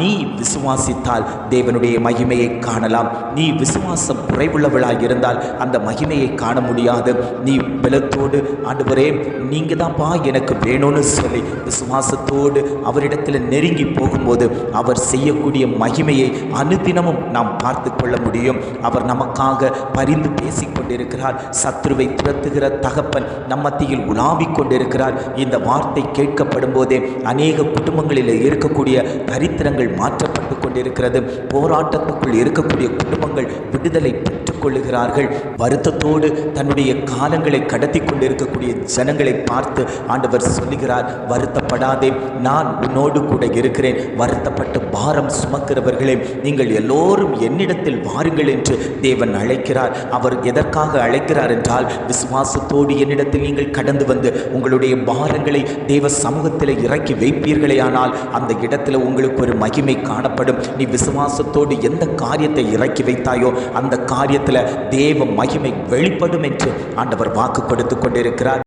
நீ விசுவாசித்தால் தேவனுடைய மகிமையை காணலாம். நீ விசுவாசம் குறைவுள்ளவளாக இருந்தால் அந்த மகிமையை காண முடியாது. நீ பலத்தோடு ஆண்டவரே நீங்க தான்ப்பா எனக்கு வேணும்னு சொல்லி விசுவாசத்தோடு அவரிடத்தில் நெருங்கி போகும்போது அவர் செய்யக்கூடிய மகிமையை அனுதினமும் நாம் பார்த்து கொள்ள முடியும். அவர் நமக்காக பரிந்து பேசிக்கொண்டிருக்கிறார். சத்ருவை துரத்துகிற தகப்பன் நம் மத்தியில் உலாவிக் கொண்டிருக்கிறார். இந்த வார்த்தை கேட்கப்படும் போதே அநேக குடும்பங்களில் இருக்கக்கூடிய தரித்திரங்கள் மாற்றப்பட்டு கொண்டிருக்கிறது. போராட்டத்துக்குள் இருக்கக்கூடிய குடும்பங்கள் விடுதலை பெற்றுக் கொள்ளுகிறார்கள். வருத்தத்தோடு தன்னுடைய காலங்களை கடத்தி கொண்டிருக்கக்கூடிய ஜனங்களை பார்த்து ஆண்டவர் சொல்லுகிறார், வருத்தப்படாதே, நான் உன்னோடு கூட இருக்கிறேன். வருத்தப்பட்டு பாரம் சுமக்கிறவர்களே நீங்கள் எல்லோரும் என்னிடத்தில் வாருங்கள் என்று தேவன் அழைக்கிறார். அவர் எதற்காக அழைக்கிறார் என்றால், விசுவாசத்தோடு என்னிடத்தில் நீங்கள் கடந்து வந்து உங்களுடைய பாரங்களை தேவ சமூகத்தில் இறக்கி வைப்பீர்களே ஆனால் அந்த இடத்துல உங்களுக்கு ஒரு மகிமை காணப்படும். நீ விசுவாசத்தோடு எந்த காரியத்தை இறக்கி வைத்தாயோ அந்த காரியத்தில் தேவ மகிமை வெளிப்படும் என்று ஆண்டவர் வாக்கு கொடுத்து கொண்டிருக்கிறார்.